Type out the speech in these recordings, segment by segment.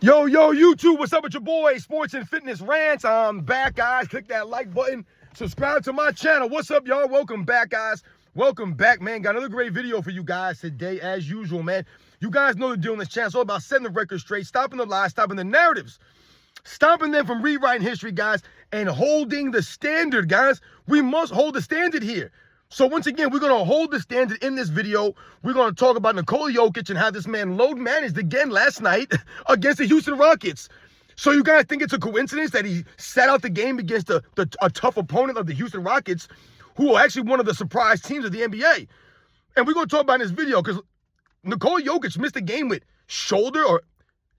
Yo, YouTube, what's up with your boy, Sports and Fitness Rants? I'm back, guys. Click that like button. Subscribe to my channel. What's up, y'all? Welcome back, guys. Welcome back, man. Got another great video for you guys today, as usual, man. You guys know the deal on this channel. It's all about setting the record straight, stopping the lies, stopping the narratives, stopping them from rewriting history, guys, and holding the standard, guys. We must hold the standard here. So once again, we're going to hold the standard in this video. We're going to talk about Nikola Jokic and how this man load managed again last night against the Houston Rockets. So you guys think it's a coincidence that he sat out the game against a tough opponent of the Houston Rockets, who are actually one of the surprise teams of the NBA? And we're going to talk about in this video because Nikola Jokic missed a game with shoulder or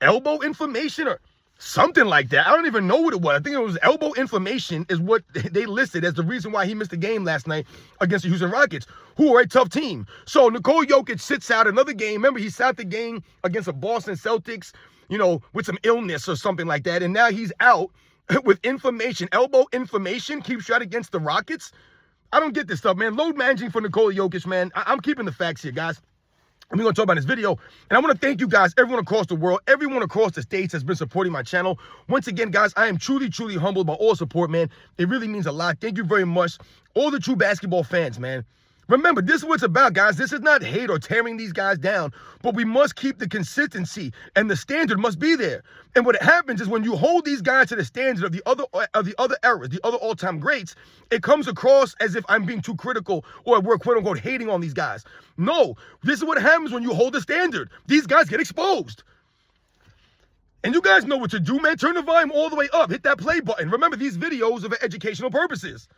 elbow inflammation or something like that. I don't even know what it was. I think it was elbow inflammation is what they listed as the reason why he missed the game last night against the Houston Rockets, who are a tough team. So Nikola Jokic sits out another game. Remember, he sat the game against the Boston Celtics, you know, with some illness or something like that. And now he's out with inflammation. Elbow inflammation keeps shot against the Rockets. I don't get this stuff, man. Load managing for Nikola Jokic, man. I'm keeping the facts here, guys. We're going to talk about this video, and I want to thank you guys, everyone across the world, everyone across the states has been supporting my channel. Once again, guys, I am truly, truly humbled by all support, man. It really means a lot. Thank you very much, all the true basketball fans, man. Remember, this is what it's about, guys. This is not hate or tearing these guys down, but we must keep the consistency, and the standard must be there. And what happens is when you hold these guys to the standard of the other eras, the other all-time greats, it comes across as if I'm being too critical or we're quote-unquote hating on these guys. No, this is what happens when you hold the standard. These guys get exposed. And you guys know what to do, man. Turn the volume all the way up. Hit that play button. Remember, these videos are for educational purposes.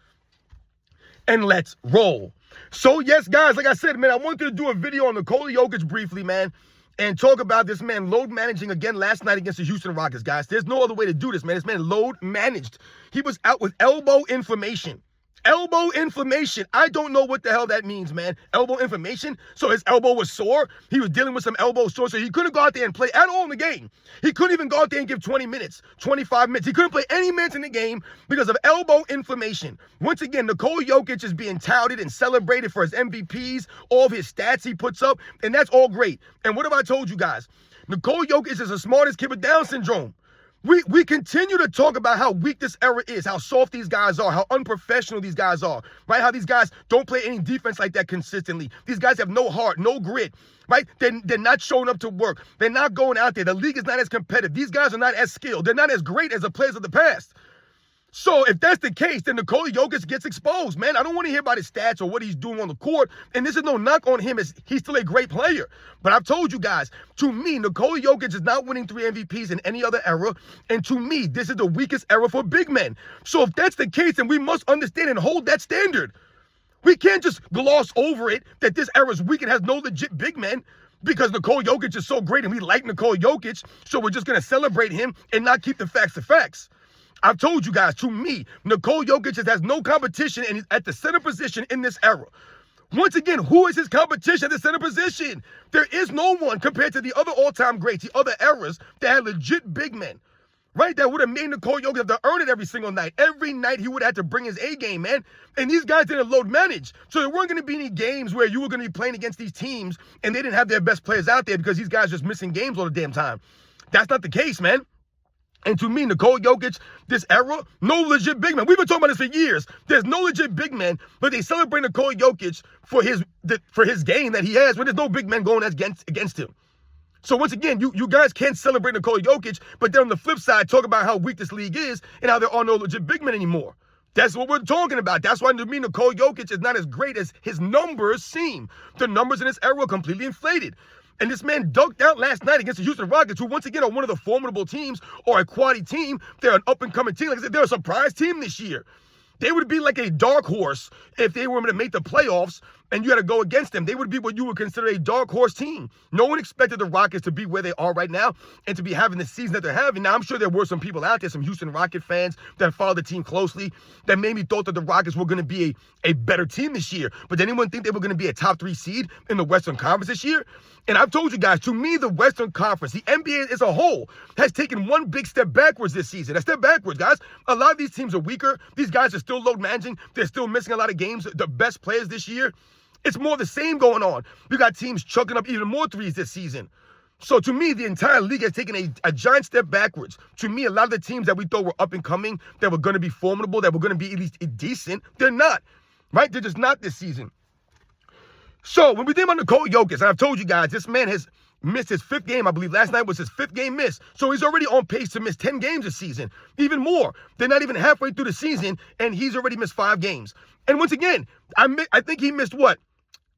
And let's roll. So, yes, guys, like I said, man, I wanted to do a video on Nikola Jokic briefly, man, and talk about this man load managing again last night against the Houston Rockets, guys. There's no other way to do this, man. This man load managed. He was out with elbow inflammation. Elbow inflammation. I don't know what the hell that means, man. Elbow inflammation. So his elbow was sore. He was dealing with some elbow sore. So he couldn't go out there and play at all in the game. He couldn't even go out there and give 20 minutes, 25 minutes. He couldn't play any minutes in the game because of elbow inflammation. Once again, Nikola Jokic is being touted and celebrated for his MVPs, all of his stats he puts up, and that's all great. And what have I told you guys? Nikola Jokic is the smartest kid with Down syndrome. We continue to talk about how weak this era is, how soft these guys are, how unprofessional these guys are, right? How these guys don't play any defense like that consistently. These guys have no heart, no grit, right? They're not showing up to work. They're not going out there. The league is not as competitive. These guys are not as skilled. They're not as great as the players of the past. So if that's the case, then Nikola Jokic gets exposed, man. I don't want to hear about his stats or what he's doing on the court. And this is no knock on him, as he's still a great player. But I've told you guys, to me, Nikola Jokic is not winning 3 MVPs in any other era. And to me, this is the weakest era for big men. So if that's the case, then we must understand and hold that standard. We can't just gloss over it that this era is weak and has no legit big men because Nikola Jokic is so great and we like Nikola Jokic, so we're just going to celebrate him and not keep the facts the facts. I've told you guys, to me, Nikola Jokic has no competition and he's at the center position in this era. Once again, who is his competition at the center position? There is no one compared to the other all-time greats, the other eras that had legit big men, right? That would have made Nikola Jokic have to earn it every single night. Every night he would have to bring his A game, man. And these guys didn't load manage. So there weren't going to be any games where you were going to be playing against these teams and they didn't have their best players out there because these guys just missing games all the damn time. That's not the case, man. And to me, Nikola Jokic, this era, no legit big man. We've been talking about this for years. There's no legit big man, but they celebrate Nikola Jokic for his game that he has when there's no big man going against him. So once again, you guys can't celebrate Nikola Jokic, but then on the flip side, talk about how weak this league is and how there are no legit big men anymore. That's what we're talking about. That's why to me, Nikola Jokic is not as great as his numbers seem. The numbers in this era are completely inflated. And this man dunked out last night against the Houston Rockets, who once again are one of the formidable teams or a quality team. They're an up-and-coming team. Like I said, they're a surprise team this year. They would be like a dark horse if they were going to make the playoffs and you had to go against them. They would be what you would consider a dark horse team. No one expected the Rockets to be where they are right now and to be having the season that they're having. Now, I'm sure there were some people out there, some Houston Rocket fans that follow the team closely, that maybe thought that the Rockets were going to be a better team this year. But did anyone think they were going to be a top 3 seed in the Western Conference this year? And I've told you guys, to me, the Western Conference, the NBA as a whole, has taken one big step backwards this season. A step backwards, guys. A lot of these teams are weaker. These guys are still load managing. They're still missing a lot of games. The best players this year. It's more the same going on. You got teams chucking up even more threes this season. So to me, the entire league has taken a giant step backwards. To me, a lot of the teams that we thought were up and coming, that were going to be formidable, that were going to be at least decent, they're not, right? They're just not this season. So when we think about Nikola Jokic, and I've told you guys, this man has missed his 5th game. I believe last night was his 5th game miss. So he's already on pace to miss 10 games this season, even more. They're not even halfway through the season, and he's already missed 5 games. And once again, I think he missed what?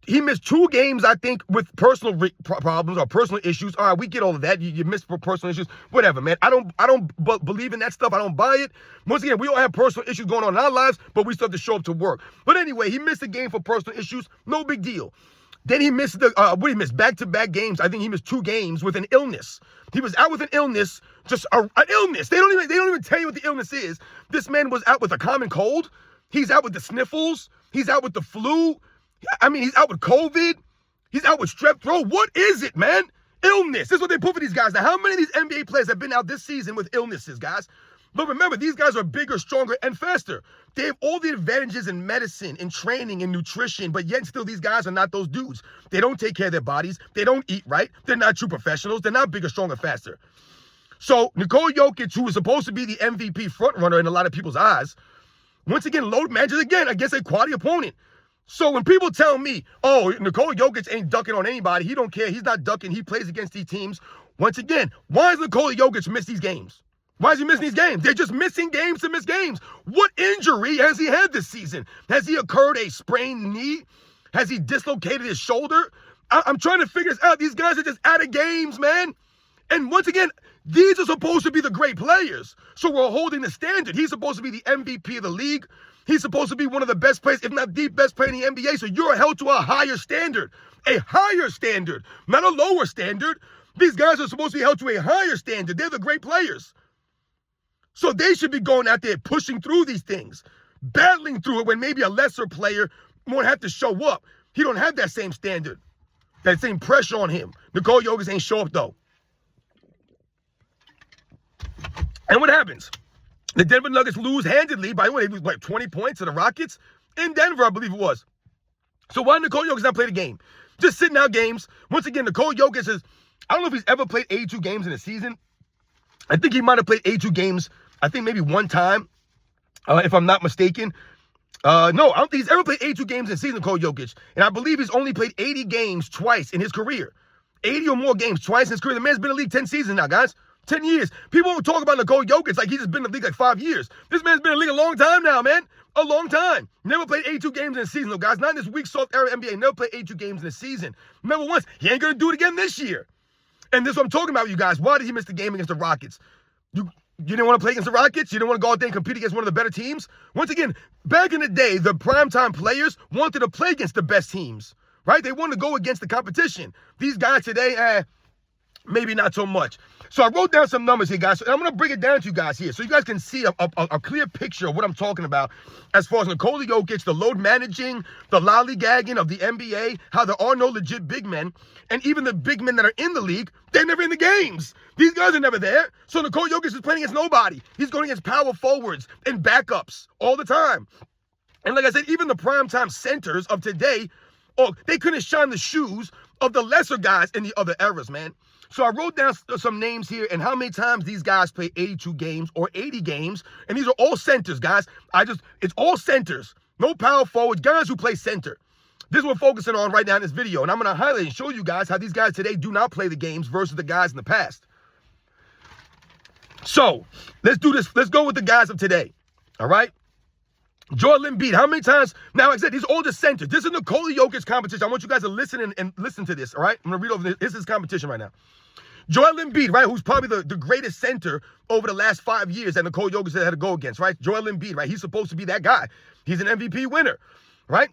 He missed 2 games, I think, with personal problems or personal issues. All right, we get all of that. You missed for personal issues. Whatever, man. I don't believe in that stuff. I don't buy it. Once again, we all have personal issues going on in our lives, but we still have to show up to work. But anyway, he missed a game for personal issues. No big deal. Then he missed what he missed? Back-to-back games. I think he missed 2 games with an illness. He was out with an illness, just an illness. They don't even tell you what the illness is. This man was out with a common cold. He's out with the sniffles. He's out with the flu. I mean, he's out with COVID. He's out with strep throat. What is it, man? Illness. This is what they put for these guys. Now, how many of these NBA players have been out this season with illnesses, guys? But remember, these guys are bigger, stronger, and faster. They have all the advantages in medicine, in training, in nutrition, but yet still these guys are not those dudes. They don't take care of their bodies. They don't eat right. They're not true professionals. They're not bigger, stronger, faster. So Nikola Jokic, who was supposed to be the MVP frontrunner in a lot of people's eyes, once again, load manages again against a quality opponent. So when people tell me, oh, Nikola Jokic ain't ducking on anybody, he don't care, he's not ducking, he plays against these teams. Once again, why does Nikola Jokic miss these games? Why is he missing these games? They're just missing games to miss games. What injury has he had this season? Has he occurred a sprained knee? Has he dislocated his shoulder? I'm trying to figure this out. These guys are just out of games, man. And once again, these are supposed to be the great players. So we're holding the standard. He's supposed to be the MVP of the league. He's supposed to be one of the best players, if not the best player in the NBA. So you're held to a higher standard, not a lower standard. These guys are supposed to be held to a higher standard. They're the great players. So they should be going out there pushing through these things, battling through it when maybe a lesser player won't have to show up. He don't have that same standard, that same pressure on him. Nikola Jokic ain't show up, though. And what happens? The Denver Nuggets lose handedly. By the way, they lose like 20 points to the Rockets in Denver, I believe it was. So why did Nikola Jokic not play the game? Just sitting out games. Once again, Nikola Jokic is, I don't know if he's ever played 82 games in a season. I think he might have played 82 games, I think maybe one time, if I'm not mistaken. No, I don't think he's ever played 82 games in a season, Nikola Jokic. And I believe he's only played 80 games twice in his career. 80 or more games twice in his career. The man's been in the league 10 seasons now, guys. 10 years. People don't talk about Nikola Jokic like he's just been in the league like 5 years. This man's been in the league a long time now, man. A long time. Never played 82 games in a season, though, guys. Not in this weak, soft era NBA. Never played 82 games in a season. Remember once, he ain't going to do it again this year. And this is what I'm talking about, you guys. Why did he miss the game against the Rockets? You didn't want to play against the Rockets? You didn't want to go out there and compete against one of the better teams? Once again, back in the day, the primetime players wanted to play against the best teams, right? They wanted to go against the competition. These guys today, maybe not so much. So I wrote down some numbers here, guys. And I'm going to bring it down to you guys here so you guys can see a clear picture of what I'm talking about as far as Nikola Jokic, the load managing, the lollygagging of the NBA, how there are no legit big men. And even the big men that are in the league, they're never in the games. These guys are never there. So Nikola Jokic is playing against nobody. He's going against power forwards and backups all the time. And like I said, even the primetime centers of today, they couldn't shine the shoes of the lesser guys in the other eras, man. So I wrote down some names here and how many times these guys play 82 games or 80 games. And these are all centers, guys. It's all centers. No power forwards, guys who play center. This is what we're focusing on right now in this video. And I'm going to highlight and show you guys how these guys today do not play the games versus the guys in the past. So let's do this. Let's go with the guys of today. All right. Joel Embiid, how many times? Now, like I said, these are all just centers. This is Nikola Jokic competition. I want you guys to listen and listen to this, all right? I'm going to read over this. This is competition right now. Joel Embiid, right, who's probably the greatest center over the last 5 years that Nikola Jokic had to go against, right? Joel Embiid, right? He's supposed to be that guy. He's an MVP winner, right?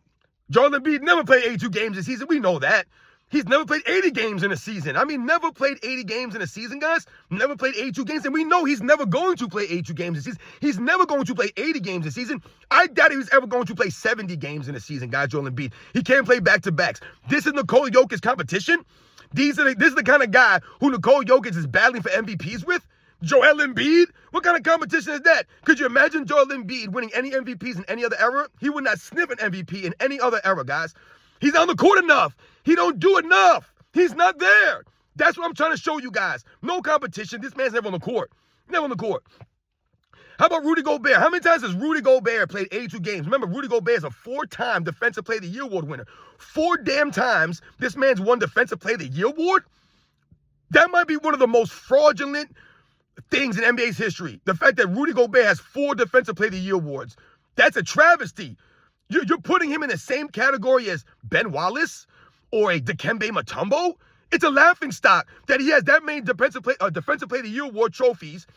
Joel Embiid never played 82 games a season. We know that. He's never played 80 games in a season. I mean, never played 80 games in a season, guys. Never played 82 games. And we know he's never going to play 82 games a season. He's never going to play 80 games a season. I doubt he was ever going to play 70 games in a season, guys, Joel Embiid. He can't play back-to-backs. This is Nikola Jokic's competition. This is the kind of guy who Nikola Jokic is battling for MVPs with. Joel Embiid? What kind of competition is that? Could you imagine Joel Embiid winning any MVPs in any other era? He would not sniff an MVP in any other era, guys. He's on the court enough. He don't do enough. He's not there. That's what I'm trying to show you guys. No competition. This man's never on the court. Never on the court. How about Rudy Gobert? How many times has Rudy Gobert played 82 games? Remember, Rudy Gobert is a 4-time Defensive Player of the Year award winner. 4 damn times this man's won Defensive Player of the Year award? That might be one of the most fraudulent things in NBA's history. The fact that Rudy Gobert has 4 Defensive Player of the Year awards. That's a travesty. You're putting him in the same category as Ben Wallace or a Dikembe Mutombo? It's a laughingstock that he has that many Defensive Player of the Year award trophies,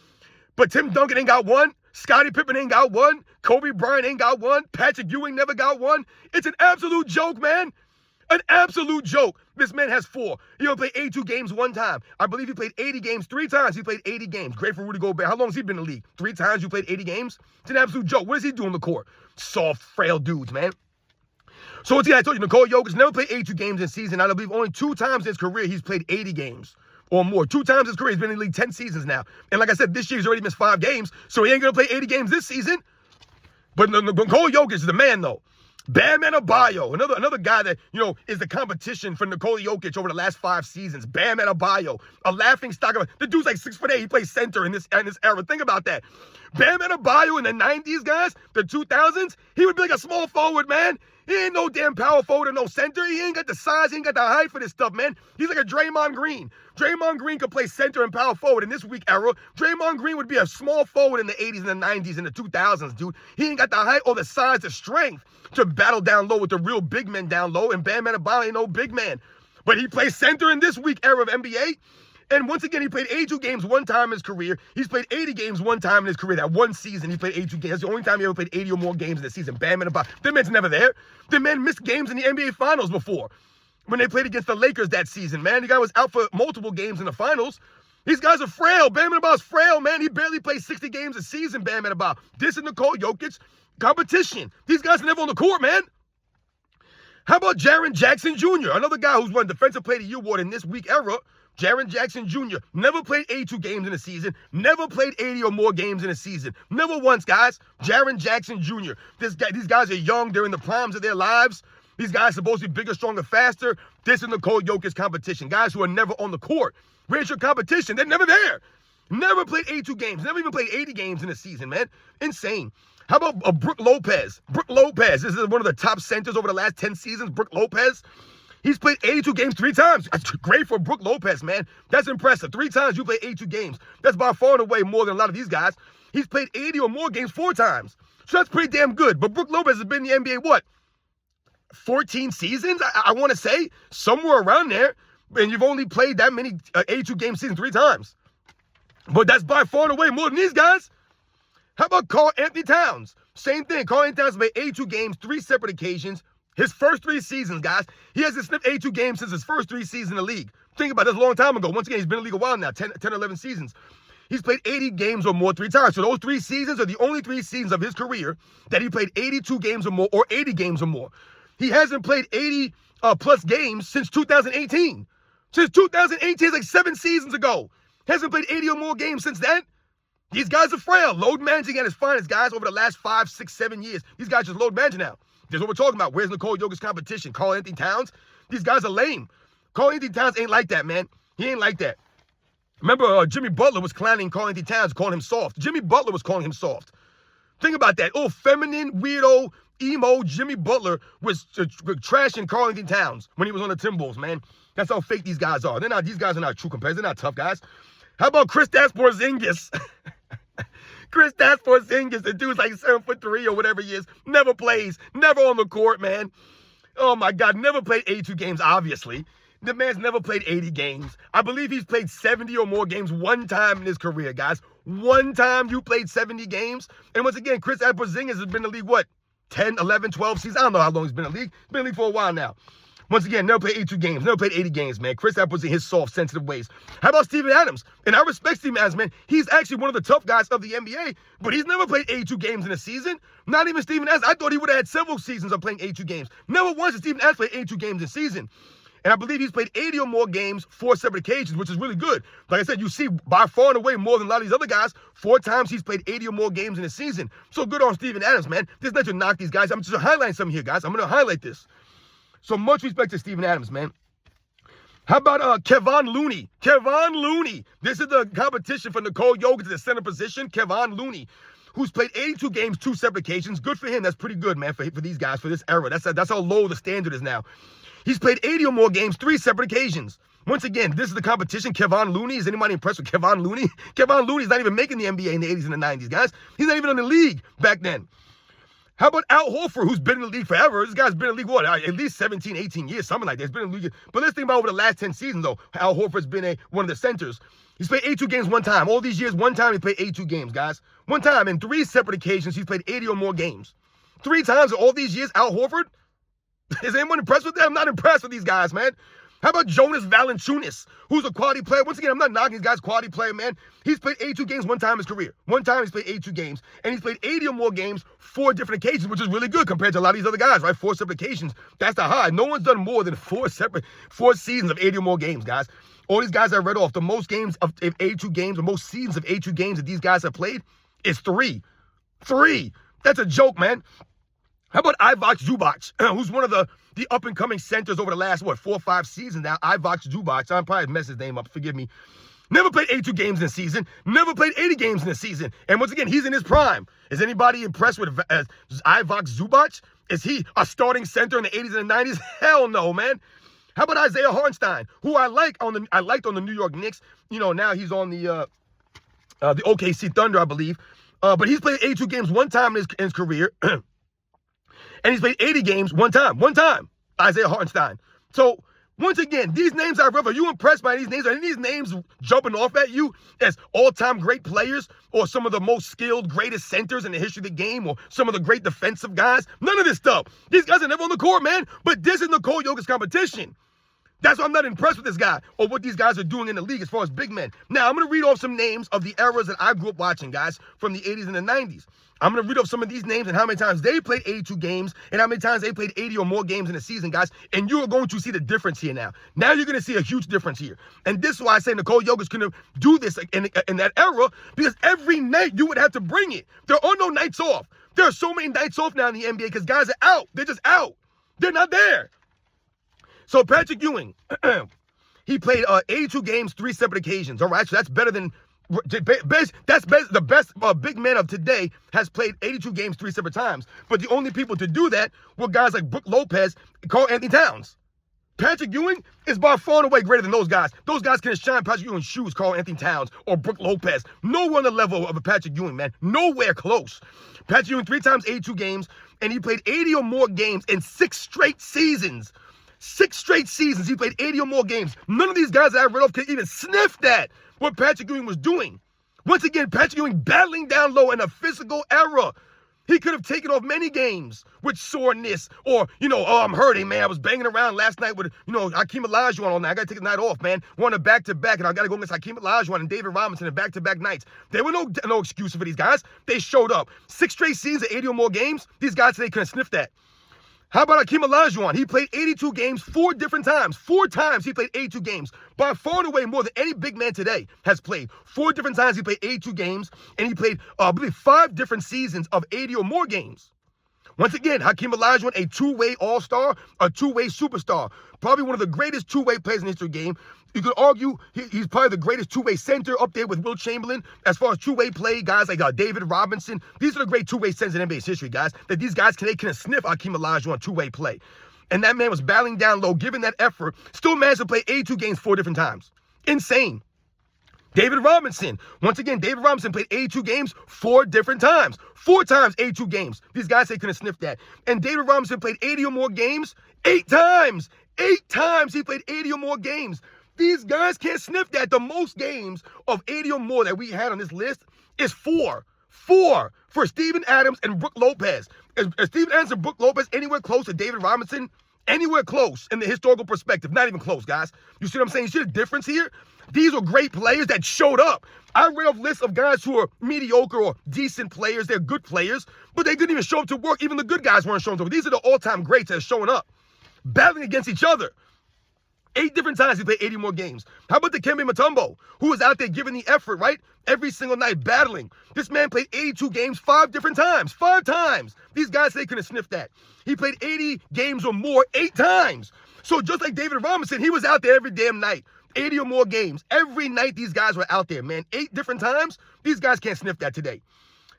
but Tim Duncan ain't got one, Scottie Pippen ain't got one, Kobe Bryant ain't got one, Patrick Ewing never got one. It's an absolute joke, man. An absolute joke. This man has 4. He only played 82 games 1 time. I believe he played 80 games 3 times. He played 80 games. Great for Rudy Gobert. How long has he been in the league? 3 times you played 80 games? It's an absolute joke. What does he do on the court? Soft, frail dudes, man. So once again, I told you, Nikola Jokic never played 82 games in a season. I believe only 2 times in his career he's played 80 games or more. 2 times in his career. He's been in the league 10 seasons now. And like I said, this year he's already missed 5 games, so he ain't going to play 80 games this season. But Nikola Jokic is the man, though. Bam Adebayo, another guy that, is the competition for Nikola Jokic over the last 5 seasons. Bam Adebayo, a laughing stock. The dude's like 6'8". He plays center in this era. Think about that. Bam Adebayo in the 90s, guys, the 2000s, he would be like a small forward, man. He ain't no damn power forward or no center. He ain't got the size. He ain't got the height for this stuff, man. He's like a Draymond Green. Draymond Green could play center and power forward in this weak era. Draymond Green would be a small forward in the 80s and the 90s and the 2000s, dude. He ain't got the height or the size, the strength to battle down low with the real big men down low. And Bam Adebayo ain't no big man. But he plays center in this weak era of NBA. And once again, he played 82 games 1 time in his career. He's played 80 games 1 time in his career. That 1 season, he played 82 games. That's the only time he ever played 80 or more games in the season. Bam Adebayo. The man's never there. The man missed games in the NBA Finals before when they played against the Lakers that season, man. The guy was out for multiple games in the finals. These guys are frail. Bam Adebayo's frail, man. He barely plays 60 games a season, Bam Adebayo. This is Nikola Jokic competition. These guys are never on the court, man. How about Jaren Jackson Jr., another guy who's won Defensive Player of the Year award in this weak era? Jaren Jackson Jr. never played 82 games in a season, never played 80 or more games in a season. Never once, guys. Jaren Jackson Jr. These guys are young. They're in the primes of their lives. These guys are supposed to be bigger, stronger, faster. This is Nikola Jokic competition. Guys who are never on the court. Where's your competition? They're never there. Never played 82 games. Never even played 80 games in a season, man. Insane. How about Brook Lopez? Brook Lopez. This is one of the top centers over the last 10 seasons. Brook Lopez. He's played 82 games 3 times. That's great for Brook Lopez, man. That's impressive. 3 times you play 82 games. That's by far and away more than a lot of these guys. He's played 80 or more games 4 times. So that's pretty damn good. But Brook Lopez has been in the NBA, what? 14 seasons, I want to say. Somewhere around there. And you've only played that many 82 game seasons 3 times. But that's by far and away more than these guys. How about Karl Anthony Towns? Same thing. Karl Anthony Towns played 82 games, 3 separate occasions. His first 3 seasons, guys, he hasn't sniffed 82 games since his first 3 seasons in the league. Think about this, a long time ago. Once again, he's been in the league a while now, 10 or 11 seasons. He's played 80 games or more 3 times. So those 3 seasons are the only 3 seasons of his career that he played 82 games or more or 80 games or more. He hasn't played 80 plus games since 2018. Since 2018, it's like 7 seasons ago. Hasn't played 80 or more games since then. These guys are frail. Load managing at his finest, guys, over the last 5, 6, 7 years. These guys just load managing now. That's what we're talking about. Where's Nikola Jokic's competition? Karl Anthony Towns? These guys are lame. Karl Anthony Towns ain't like that, man. He ain't like that. Remember, Jimmy Butler was clowning Karl Anthony Towns, calling him soft. Jimmy Butler was calling him soft. Think about that. Oh, feminine, weirdo, emo Jimmy Butler was trashing Karl Anthony Towns when he was on the Timberwolves, man. That's how fake these guys are. These guys are not true competitors. They're not tough guys. How about Kristaps Porzingis? Kristaps Porzingis, the dude's like 7'3" or whatever he is. Never plays. Never on the court, man. Oh, my God. Never played 82 games, obviously. The man's never played 80 games. I believe he's played 70 or more games 1 time in his career, guys. 1 time you played 70 games. And once again, Kristaps Porzingis has been in the league, what, 10, 11, 12 seasons? I don't know how long he's been in the league. He's been in the league for a while now. Once again, never played 82 games. Never played 80 games, man. Kristaps was in his soft, sensitive ways. How about Steven Adams? And I respect Steven Adams, man. He's actually one of the tough guys of the NBA, but he's never played 82 games in a season. Not even Steven Adams. I thought he would have had several seasons of playing 82 games. Never once did Steven Adams play 82 games in a season. And I believe he's played 80 or more games, 4 separate occasions, which is really good. Like I said, you see by far and away more than a lot of these other guys. 4 times he's played 80 or more games in a season. So good on Steven Adams, man. This is not to knock these guys. I'm just highlighting something here, guys. I'm going to highlight this. So much respect to Steven Adams, man. How about Kevon Looney? Kevon Looney. This is the competition for Nikola Jokic to the center position. Kevon Looney, who's played 82 games, 2 separate occasions. Good for him. That's pretty good, man, for these guys, for this era. That's how low the standard is now. He's played 80 or more games, 3 separate occasions. Once again, this is the competition. Kevon Looney. Is anybody impressed with Kevon Looney? Kevon Looney's not even making the NBA in the 80s and the 90s, guys. He's not even in the league back then. How about Al Horford, who's been in the league forever? This guy's been in the league, what, at least 17, 18 years, something like that. He's been in the league. But let's think about over the last 10 seasons, though. Al Horford's been one of the centers. He's played 82 games one time. All these years, one time he played 82 games, guys. One time, in 3 separate occasions, he's played 80 or more games. 3 times in all these years, Al Horford? Is anyone impressed with that? I'm not impressed with these guys, man. How about Jonas Valanciunas, who's a quality player? Once again, I'm not knocking these guys, quality player, man. He's played 82 games one time in his career. One time he's played 82 games, and he's played 80 or more games 4 different occasions, which is really good compared to a lot of these other guys, right? 4 separate occasions. That's the high. No one's done more than 4 seasons of 80 or more games, guys. All these guys I read off, the most games of 82 games, the most seasons of 82 games that these guys have played is 3. 3. That's a joke, man. How about Ivica Zubac, who's one of the up-and-coming centers over the last, 4 or 5 seasons now? Ivica Zubac. I'm probably messing his name up. Forgive me. Never played 82 games in a season. Never played 80 games in a season. And once again, he's in his prime. Is anybody impressed with Ivica Zubac? Is he a starting center in the 80s and the 90s? Hell no, man. How about Isaiah Hartenstein, who I liked on the New York Knicks. You know, now he's on the OKC Thunder, I believe. But he's played 82 games one time in his career. And he's played 80 games one time, Isaiah Hartenstein. So, once again, these names I read, are you impressed by these names? Are any of these names jumping off at you as all-time great players or some of the most skilled, greatest centers in the history of the game or some of the great defensive guys? None of this stuff. These guys are never on the court, man. But this is Nikola Jokic's competition. That's why I'm not impressed with this guy or what these guys are doing in the league as far as big men. Now, I'm going to read off some names of the eras that I grew up watching, guys, from the 80s and the 90s. I'm going to read off some of these names and how many times they played 82 games and how many times they played 80 or more games in a season, guys. And you are going to see the difference here now. Now you're going to see a huge difference here. And this is why I say Nikola Jokic couldn't do this in that era, because every night you would have to bring it. There are no nights off. There are so many nights off now in the NBA because guys are out. They're just out. They're not there. So Patrick Ewing, he played 82 games, 3 separate occasions. All right, so that's better than the best big man of today has played 82 games 3 separate times. But the only people to do that were guys like Brook Lopez and Karl Anthony Towns. Patrick Ewing is by far and away greater than those guys. Those guys can shine Patrick Ewing's shoes, Karl Anthony Towns or Brook Lopez. Nowhere on the level of a Patrick Ewing, man. Nowhere close. Patrick Ewing 3 times 82 games, and he played 80 or more games in 6 straight seasons. 6 straight seasons, he played 80 or more games. None of these guys that I read off could even sniff that, what Patrick Ewing was doing. Once again, Patrick Ewing battling down low in a physical era. He could have taken off many games with soreness or, oh, I'm hurting, man. I was banging around last night with, Hakeem Olajuwon all night. I got to take a night off, man. We're on a back-to-back, and I got to go against Hakeem Olajuwon and David Robinson in back-to-back nights. There were no excuse for these guys. They showed up. 6 straight seasons of 80 or more games. These guys today couldn't sniff that. How about Hakeem Olajuwon? He played 82 games 4 different times. 4 times he played 82 games. By far and away more than any big man today has played. 4 different times he played 82 games, and he played, I believe, 5 different seasons of 80 or more games. Once again, Hakeem Olajuwon, a 2-way all-star, a 2-way superstar. Probably one of the greatest 2-way players in the history of the game. You could argue he's probably the greatest 2-way center up there with Wilt Chamberlain. As far as 2-way play, guys like David Robinson. These are the great 2-way centers in NBA's history, guys. That these guys can sniff Hakeem Olajuwon 2-way play. And that man was battling down low, giving that effort. Still managed to play 82 games 4 different times. Insane. David Robinson. Once again, David Robinson played 82 games 4 different times. 4 times 82 games. These guys say couldn't sniff that. And David Robinson played 80 or more games 8 times. 8 times he played 80 or more games. These guys can't sniff that. The most games of 80 or more that we had on this list is 4. 4 for Steven Adams and Brook Lopez. Is Steven Adams and Brook Lopez anywhere close to David Robinson? Anywhere close in the historical perspective. Not even close, guys. You see what I'm saying? You see the difference here? These are great players that showed up. I read off lists of guys who are mediocre or decent players. They're good players, but they didn't even show up to work. Even the good guys weren't showing up. These are the all-time greats that are showing up, battling against each other. 8 different times he played 80 more games. How about the Dikembe Mutombo, who was out there giving the effort, right? Every single night, battling. This man played 82 games 5 different times. 5 times. These guys, they couldn't sniff that. He played 80 games or more 8 times. So just like David Robinson, he was out there every damn night. 80 or more games. Every night these guys were out there, man. 8 different times. These guys can't sniff that today.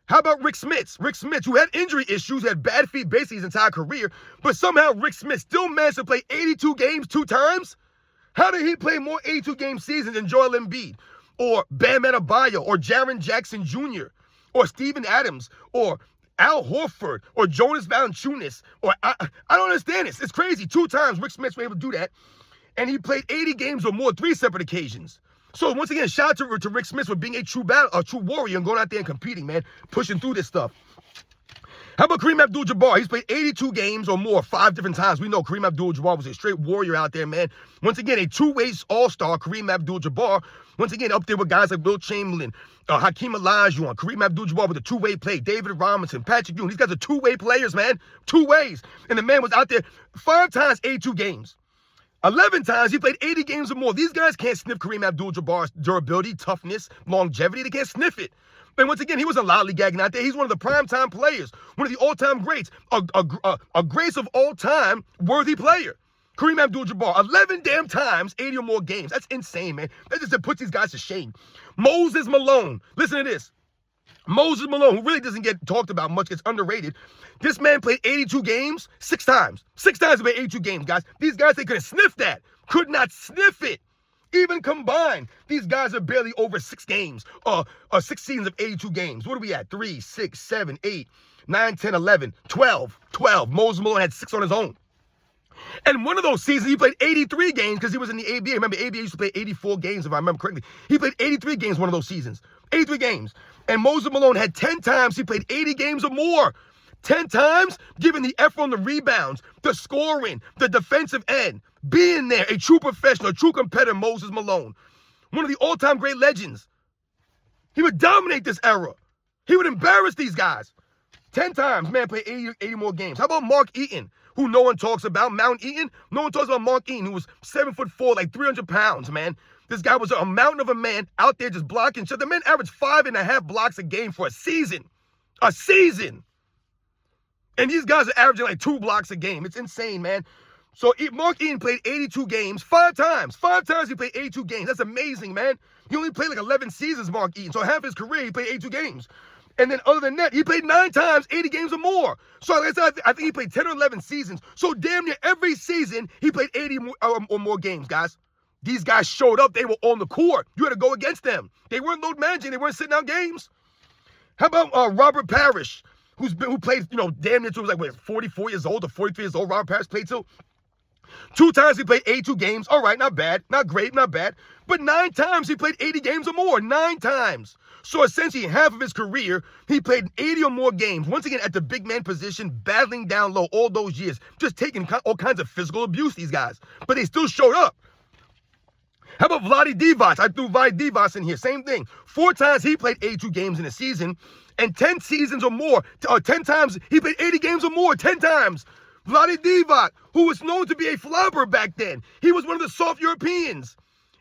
How about Rick Smits? Rick Smits, who had injury issues, had bad feet basically his entire career, but somehow Rick Smits still managed to play 82 games 2 times? How did he play more 82-game seasons than Joel Embiid, or Bam Adebayo, or Jaren Jackson Jr., or Steven Adams, or Al Horford, or Jonas Valanciunas, or I don't understand this. It's crazy. 2 times Rick Smits was able to do that, and he played 80 games or more 3 separate occasions. So once again, shout out to Rick Smits for being a true warrior and going out there and competing, man, pushing through this stuff. How about Kareem Abdul-Jabbar? He's played 82 games or more 5 different times. We know Kareem Abdul-Jabbar was a straight warrior out there, man. Once again, a 2-way all-star, Kareem Abdul-Jabbar. Once again, up there with guys like Will Chamberlain, Hakeem Olajuwon, Kareem Abdul-Jabbar with a 2-way play, David Robinson, Patrick Ewing. These guys are 2-way players, man. 2 ways. And the man was out there 5 times, 82 games. 11 times, he played 80 games or more. These guys can't sniff Kareem Abdul-Jabbar's durability, toughness, longevity. They can't sniff it. And once again, he wasn't lollygagging out there. He's one of the primetime players, one of the all-time greats, a greats of all-time worthy player. Kareem Abdul-Jabbar, 11 damn times, 80 or more games. That's insane, man. That just puts these guys to shame. Moses Malone, listen to this. Moses Malone, who really doesn't get talked about much, gets underrated. This man played 82 games 6 times. 6 times he played 82 games, guys. These guys, they couldn't sniff that. Could not sniff it. Even combined, these guys are barely over 6 games, 6 seasons of 82 games. What are we at? 3, 6, 7, 8, 9, 10, 11, 12. Moses Malone had 6 on his own. And one of those seasons, he played 83 games because he was in the ABA. Remember, ABA used to play 84 games, if I remember correctly. He played 83 games one of those seasons. 83 games. And Moses Malone had 10 times he played 80 games or more. 10 times, giving the effort on the rebounds, the scoring, the defensive end, being there, a true professional, a true competitor, Moses Malone. One of the all-time great legends. He would dominate this era. He would embarrass these guys. 10 times, man, played 80 more games. How about Mark Eaton, who no one talks about? Mount Eaton? No one talks about Mark Eaton, who was 7'4", like 300 pounds, man. This guy was a mountain of a man out there just blocking shit. The man averaged 5.5 blocks a game for a season. A season. And these guys are averaging like 2 blocks a game. It's insane, man. So Mark Eaton played 82 games 5 times. 5 times he played 82 games. That's amazing, man. He only played like 11 seasons, Mark Eaton. So half his career, he played 82 games. And then other than that, he played 9 times, 80 games or more. So like I said, I think he played 10 or 11 seasons. So damn near every season, he played 80 or more games, guys. These guys showed up. They were on the court. You had to go against them. They weren't load managing. They weren't sitting out games. How about Robert Parrish, who played, damn near to was like, 44 years old or 43 years old. Robert Parrish played till 2 times he played 82 games. All right, not bad. Not great, not bad. But 9 times he played 80 games or more. 9 times. So essentially, half of his career, he played 80 or more games. Once again, at the big man position, battling down low all those years. Just taking all kinds of physical abuse, these guys. But they still showed up. How about Vlade Divac? I threw Vlade Divac in here. Same thing. 4 times he played 82 games in a season. And 10 seasons or more. 10 times he played 80 games or more. 10 times. Vlade Divac, who was known to be a flopper back then. He was one of the soft Europeans.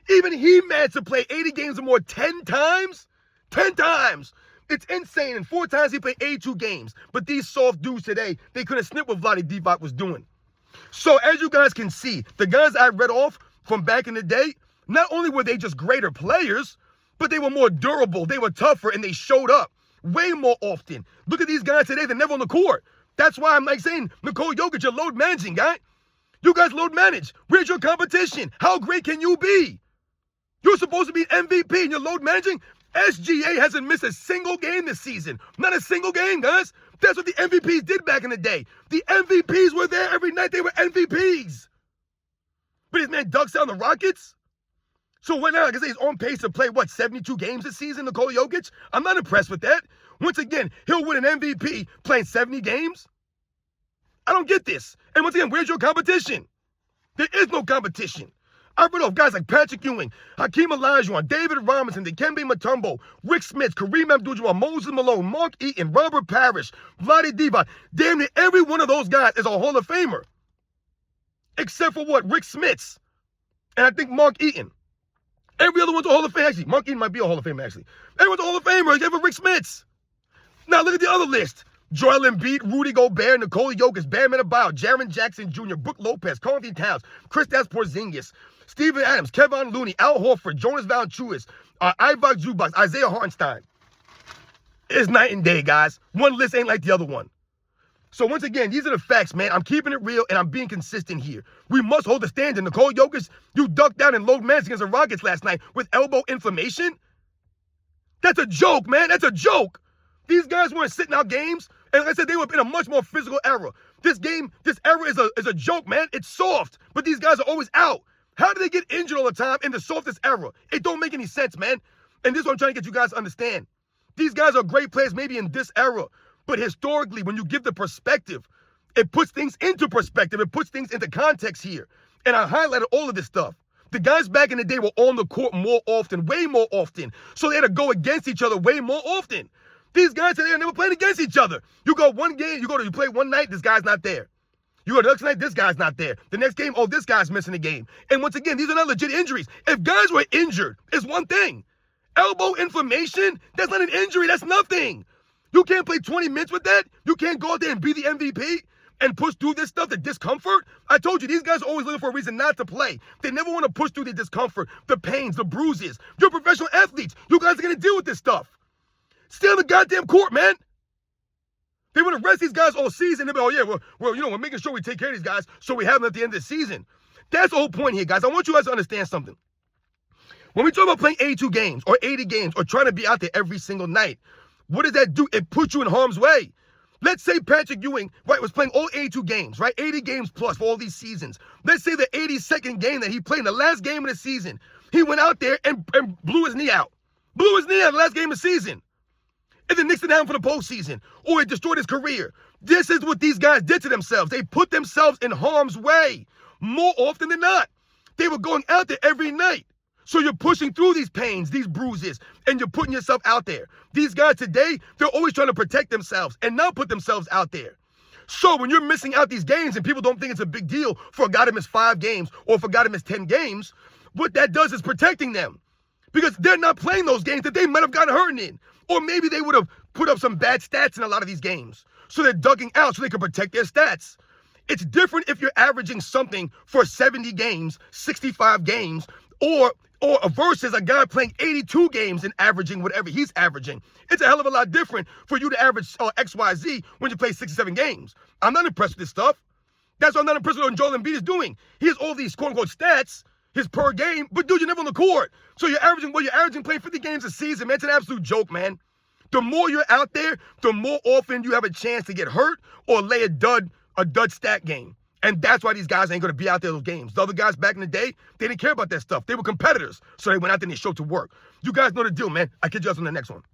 Even he managed to play 80 games or more 10 times. 10 times. It's insane. And 4 times he played 82 games. But these soft dudes today, they couldn't snip what Vlade Divac was doing. So as you guys can see, the guys I read off from back in the day, not only were they just greater players, but they were more durable, they were tougher, and they showed up way more often. Look at these guys today, they're never on the court. That's why I'm like saying, Nikola Jokic, you're load managing, guy. You guys load manage. Where's your competition? How great can you be? You're supposed to be MVP and you're load managing? SGA hasn't missed a single game this season. Not a single game, guys. That's what the MVPs did back in the day. The MVPs were there every night. They were MVPs. But this man ducks down the Rockets? So what now? Like I say, he's on pace to play, 72 games this season, Nikola Jokic? I'm not impressed with that. Once again, he'll win an MVP playing 70 games? I don't get this. And once again, where's your competition? There is no competition. I read off guys like Patrick Ewing, Hakeem Olajuwon, David Robinson, Dikembe Mutombo, Rick Smits, Kareem Abdul-Jabbar, Moses Malone, Mark Eaton, Robert Parrish, Vlade Divac. Damn near every one of those guys is a Hall of Famer. Except for what? Rick Smits. And I think Mark Eaton. Every other one's a Hall of Famer. Actually, Mark Eaton might be a Hall of Famer, actually. Everyone's a Hall of Famer except for Rick Smits. Now, look at the other list. Joel Embiid, Rudy Gobert, Nikola Jokic, Bam Adebayo, Jaren Jackson Jr., Brook Lopez, Karl Anthony Towns, Kristaps Porzingis, Steven Adams, Kevin Looney, Al Horford, Jonas Valanciunas, Ivar Zubac, Isaiah Hartenstein. It's night and day, guys. One list ain't like the other one. So once again, these are the facts, man. I'm keeping it real, and I'm being consistent here. We must hold the standard. Nikola Jokic, you ducked down and low managed against the Rockets last night with elbow inflammation? That's a joke, man. That's a joke. These guys weren't sitting out games. And like I said, they were in a much more physical era. This era is a joke, man. It's soft, but these guys are always out. How do they get injured all the time in the softest era? It don't make any sense, man. And this is what I'm trying to get you guys to understand. These guys are great players maybe in this era, but historically, when you give the perspective, it puts things into perspective. It puts things into context here. And I highlighted all of this stuff. The guys back in the day were on the court more often, way more often. So they had to go against each other way more often. These guys today are never playing against each other. You go one game, you play one night, this guy's not there. You go the next night, this guy's not there. The next game, oh, this guy's missing a game. And once again, these are not legit injuries. If guys were injured, it's one thing. Elbow inflammation, that's not an injury, that's nothing. You can't play 20 minutes with that. You can't go out there and be the MVP and push through this stuff, the discomfort. I told you, these guys are always looking for a reason not to play. They never want to push through the discomfort, the pains, the bruises. You're professional athletes. You guys are going to deal with this stuff. Stay on the goddamn court, man. They want to rest these guys all season. They'll be, oh, yeah, well, we're making sure we take care of these guys so we have them at the end of the season. That's the whole point here, guys. I want you guys to understand something. When we talk about playing 82 games or 80 games or trying to be out there every single night, what does that do? It puts you in harm's way. Let's say Patrick Ewing, right, was playing all 82 games, right? 80 games plus for all these seasons. Let's say the 82nd game that he played, in the last game of the season, he went out there and blew his knee out. Blew his knee out the last game of the season. And the Knicks didn't have him for the postseason. Or it destroyed his career. This is what these guys did to themselves. They put themselves in harm's way more often than not. They were going out there every night. So you're pushing through these pains, these bruises, and you're putting yourself out there. These guys today, they're always trying to protect themselves and not put themselves out there. So when you're missing out these games and people don't think it's a big deal for a guy to miss 5 games or for a guy to miss 10 games, what that does is protecting them. Because they're not playing those games that they might have gotten hurt in. Or maybe they would have put up some bad stats in a lot of these games. So they're ducking out so they can protect their stats. It's different if you're averaging something for 70 games, 65 games, or versus a guy playing 82 games and averaging whatever he's averaging. It's a hell of a lot different for you to average XYZ when you play 67 games. I'm not impressed with this stuff. That's why I'm not impressed with what Joel Embiid is doing. He has all these quote-unquote stats, his per game, but dude, you're never on the court. So you're averaging playing 50 games a season, man. It's an absolute joke, man. The more you're out there, the more often you have a chance to get hurt or lay a dud stat game. And that's why these guys ain't going to be out there those games. The other guys back in the day, they didn't care about that stuff. They were competitors. So they went out there and they showed to work. You guys know the deal, man. I'll catch you guys on the next one.